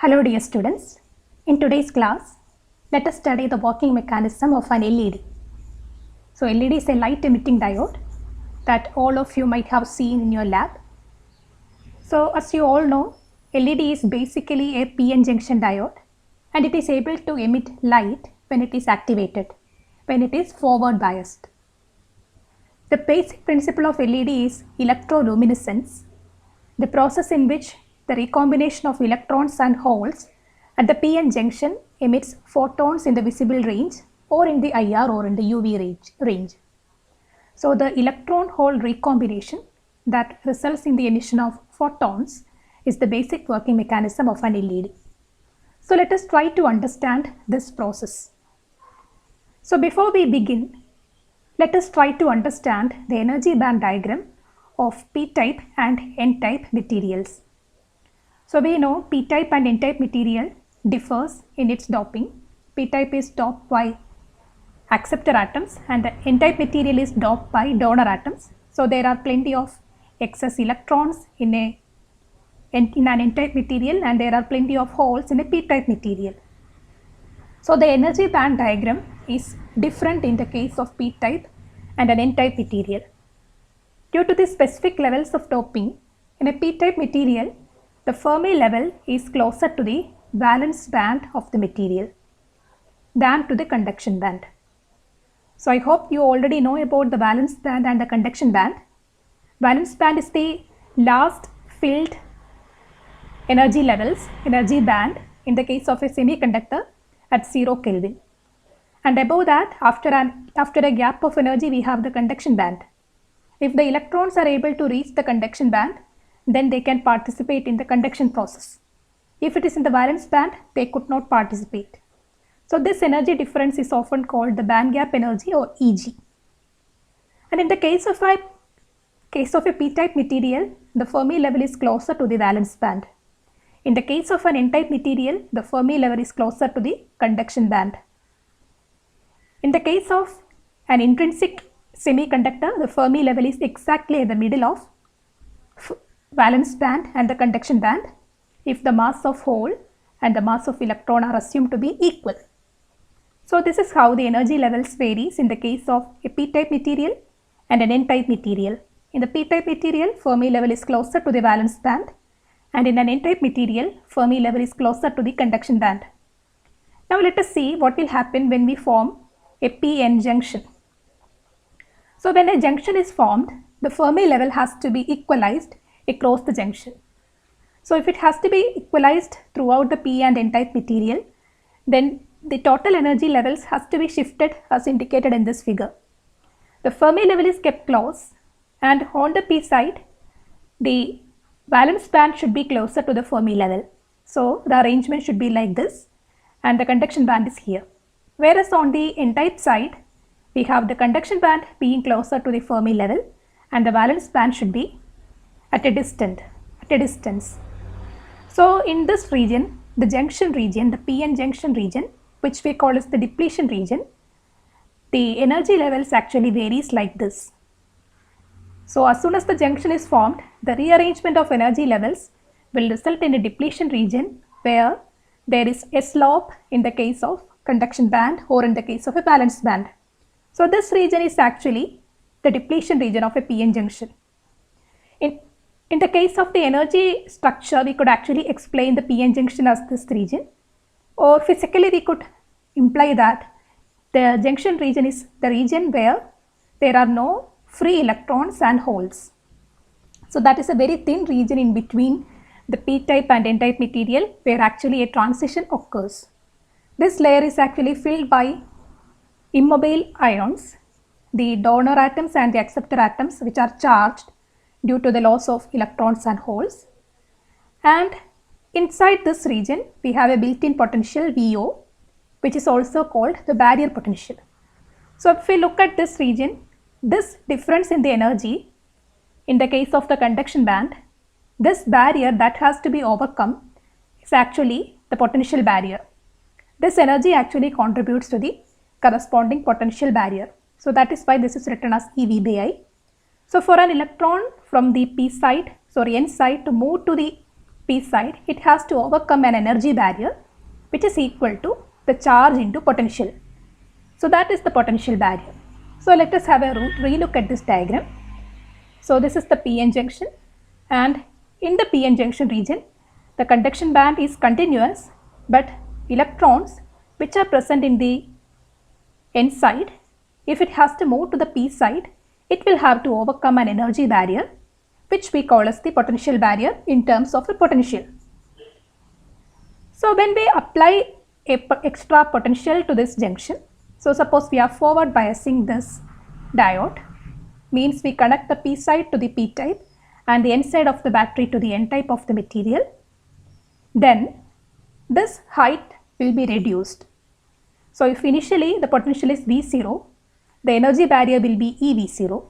Hello dear students, in today's class, let us study the working mechanism of an LED. So LED is a light emitting diode that all of you might have seen in your lab. So as you all know, LED is basically a PN junction diode and it is able to emit light when it is activated, when it is forward biased. The basic principle of LED is electroluminescence, the process in which the recombination of electrons and holes at the PN junction emits photons in the visible range or in the IR or in the UV range. So the electron-hole recombination that results in the emission of photons is the basic working mechanism of an LED. So let us try to understand this process. So before we begin, let us try to understand the energy band diagram of p-type and n-type materials. So we know p-type and n-type material differs in its doping. P-type is doped by acceptor atoms and the n-type material is doped by donor atoms. So there are plenty of excess electrons in an n-type material and there are plenty of holes in a p-type material. So the energy band diagram is different in the case of p-type and an n-type material. Due to the specific levels of doping, in a p-type material, the Fermi level is closer to the valence band of the material than to the conduction band. So I hope you already know about the valence band and the conduction band. Valence band is the last filled energy levels, energy band in the case of a semiconductor at 0 Kelvin. And above that, after a gap of energy, we have the conduction band. If the electrons are able to reach the conduction band, then they can participate in the conduction process. If it is in the valence band, they could not participate. So this energy difference is often called the band gap energy or EG. And in the case of a p-type material, the Fermi level is closer to the valence band. In the case of an n-type material, the Fermi level is closer to the conduction band. In the case of an intrinsic semiconductor, the Fermi level is exactly in the middle of valence band and the conduction band if the mass of hole and the mass of electron are assumed to be equal. So this is how the energy levels varies in the case of a p-type material and an n-type material. In the p-type material, Fermi level is closer to the valence band and in an n-type material, Fermi level is closer to the conduction band. Now let us see what will happen when we form a p-n junction. So when a junction is formed, the Fermi level has to be equalized across the junction. So if it has to be equalized throughout the p and n-type material, then the total energy levels has to be shifted as indicated in this figure. The Fermi level is kept close and on the p side, the valence band should be closer to the Fermi level. So the arrangement should be like this and the conduction band is here. Whereas on the n-type side, we have the conduction band being closer to the Fermi level and the valence band should be at a distance. So in this region, the junction region, the PN junction region, which we call as the depletion region, the energy levels actually varies like this. So as soon as the junction is formed, the rearrangement of energy levels will result in a depletion region where there is a slope in the case of conduction band or in the case of a valence band. So this region is actually the depletion region of a PN junction. In the case of the energy structure, we could actually explain the PN junction as this region, or physically we could imply that the junction region is the region where there are no free electrons and holes. So that is a very thin region in between the p-type and n-type material where actually a transition occurs. This layer is actually filled by immobile ions, the donor atoms and the acceptor atoms which are charged due to the loss of electrons and holes. And inside this region, we have a built-in potential VO, which is also called the barrier potential. So if we look at this region, this difference in the energy, in the case of the conduction band, this barrier that has to be overcome is actually the potential barrier. This energy actually contributes to the corresponding potential barrier. So that is why this is written as EV by I. So for an electron from the n side to move to the p side, it has to overcome an energy barrier which is equal to the charge into potential. So that is the potential barrier. So let us have a relook at this diagram. So this is the p-n junction, and in the p-n junction region, the conduction band is continuous, but electrons which are present in the n side, if it has to move to the p side, it will have to overcome an energy barrier which we call as the potential barrier in terms of the potential. So when we apply a extra potential to this junction, so suppose we are forward biasing this diode, means we connect the p side to the p type and the n side of the battery to the n type of the material, then this height will be reduced. So if initially the potential is V0, the energy barrier will be EV0,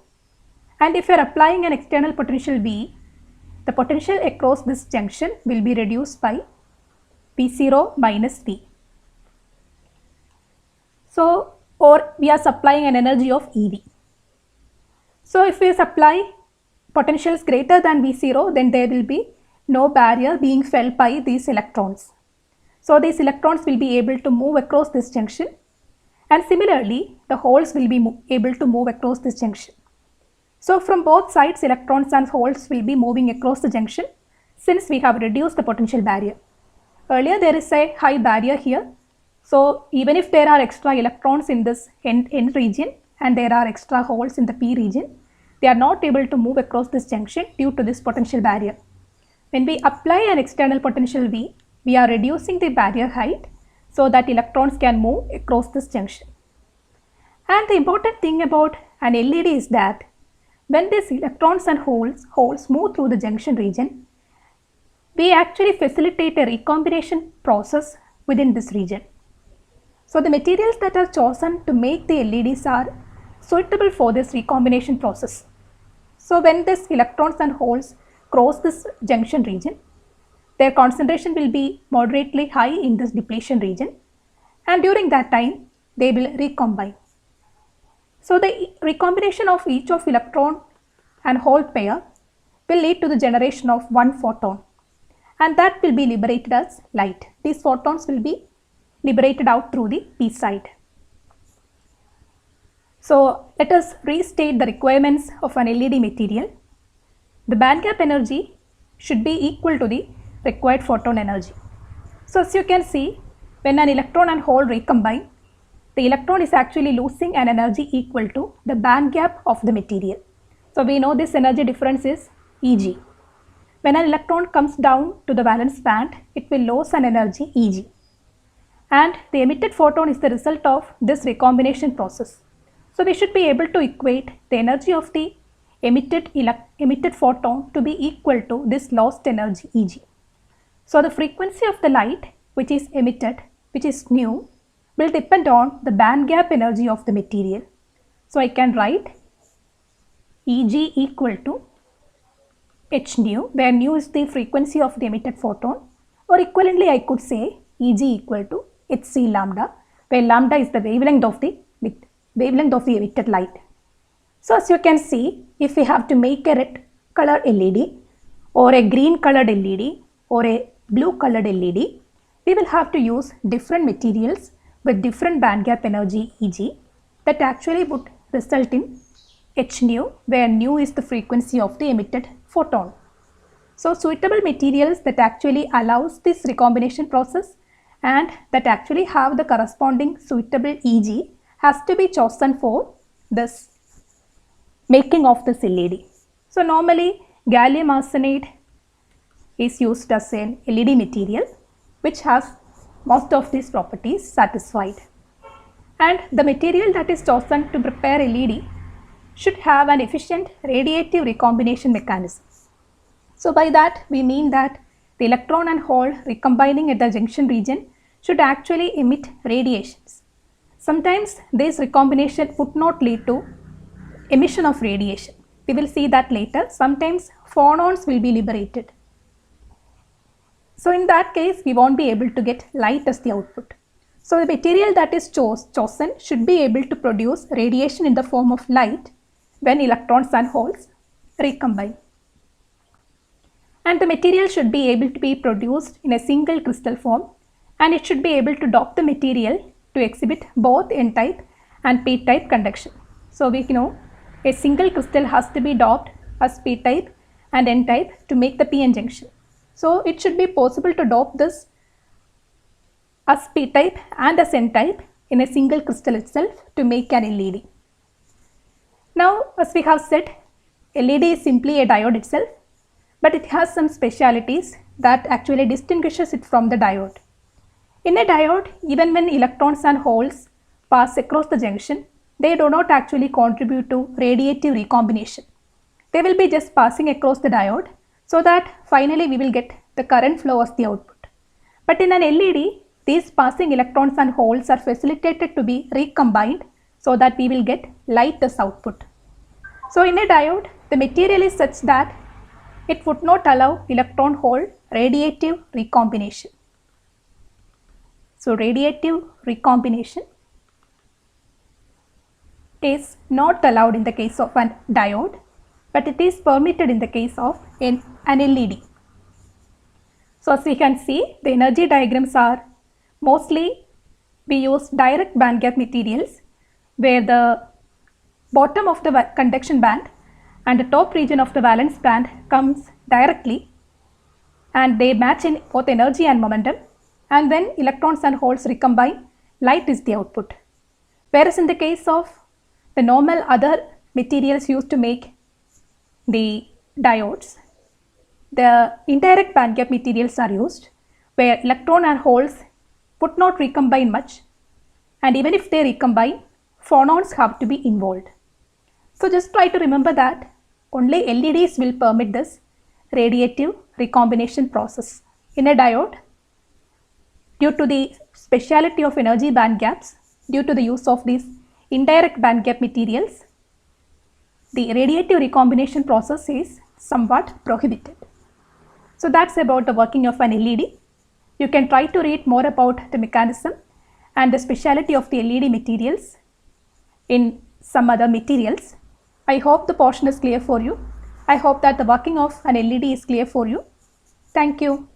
and if you are applying an external potential V, the potential across this junction will be reduced by V0 minus V. So, or we are supplying an energy of EV. So if we supply potentials greater than V0, then there will be no barrier being felt by these electrons. So these electrons will be able to move across this junction, and similarly the holes will be able to move across this junction. So from both sides, electrons and holes will be moving across the junction since we have reduced the potential barrier. Earlier there is a high barrier here. So even if there are extra electrons in this N region and there are extra holes in the P region, they are not able to move across this junction due to this potential barrier. When we apply an external potential V, we are reducing the barrier height so that electrons can move across this junction. And the important thing about an LED is that when these electrons and holes move through the junction region, we actually facilitate a recombination process within this region. So the materials that are chosen to make the LEDs are suitable for this recombination process. So when these electrons and holes cross this junction region, their concentration will be moderately high in this depletion region, and during that time they will recombine. So the recombination of each of electron and hole pair will lead to the generation of one photon, and that will be liberated as light. These photons will be liberated out through the p side. So let us restate the requirements of an LED material. The band gap energy should be equal to the required photon energy. So as you can see, when an electron and hole recombine, the electron is actually losing an energy equal to the band gap of the material. So we know this energy difference is Eg. When an electron comes down to the valence band, it will lose an energy Eg. And the emitted photon is the result of this recombination process. So we should be able to equate the energy of the emitted photon to be equal to this lost energy Eg. So the frequency of the light which is emitted, which is nu, will depend on the band gap energy of the material. So I can write Eg equal to h nu, where nu is the frequency of the emitted photon, or equivalently I could say Eg equal to hc lambda, where lambda is the wavelength of the emitted light. So as you can see, if we have to make a red color LED or a green colored LED or a blue colored LED, we will have to use different materials with different band gap energy Eg that actually would result in h nu, where nu is the frequency of the emitted photon. So suitable materials that actually allows this recombination process and that actually have the corresponding suitable Eg has to be chosen for this making of this LED. So normally gallium arsenide is used as an LED material which has most of these properties satisfied, and the material that is chosen to prepare LED should have an efficient radiative recombination mechanism. So by that we mean that the electron and hole recombining at the junction region should actually emit radiations. Sometimes this recombination would not lead to emission of radiation. We will see that later. Sometimes phonons will be liberated. So in that case, we won't be able to get light as the output. So the material that is chosen should be able to produce radiation in the form of light when electrons and holes recombine. and the material should be able to be produced in a single crystal form, and it should be able to dope the material to exhibit both n-type and p-type conduction. So we know a single crystal has to be doped as p-type and n-type to make the p-n junction. So it should be possible to dope this as p-type and as n-type in a single crystal itself to make an LED. Now, as we have said, LED is simply a diode itself, but it has some specialities that actually distinguishes it from the diode. In a diode, even when electrons and holes pass across the junction, they do not actually contribute to radiative recombination. They will be just passing across the diode so that finally we will get the current flow as the output. But in an LED, these passing electrons and holes are facilitated to be recombined so that we will get light as output. So in a diode, the material is such that it would not allow electron-hole radiative recombination. So radiative recombination is not allowed in the case of an diode, but it is permitted in the case of an LED. So as we can see, the energy diagrams are mostly we use direct band gap materials where the bottom of the conduction band and the top region of the valence band comes directly and they match in both energy and momentum, and when electrons and holes recombine, light is the output. Whereas in the case of the normal other materials used to make the diodes, the indirect band gap materials are used where electron and holes would not recombine much, and even if they recombine, phonons have to be involved. So just try to remember that only LEDs will permit this radiative recombination process. In a diode, due to the speciality of energy band gaps, due to the use of these indirect band gap materials, the radiative recombination process is somewhat prohibited. So that's about the working of an LED. You can try to read more about the mechanism and the speciality of the LED materials in some other materials. I hope the portion is clear for you. I hope that the working of an LED is clear for you. Thank you.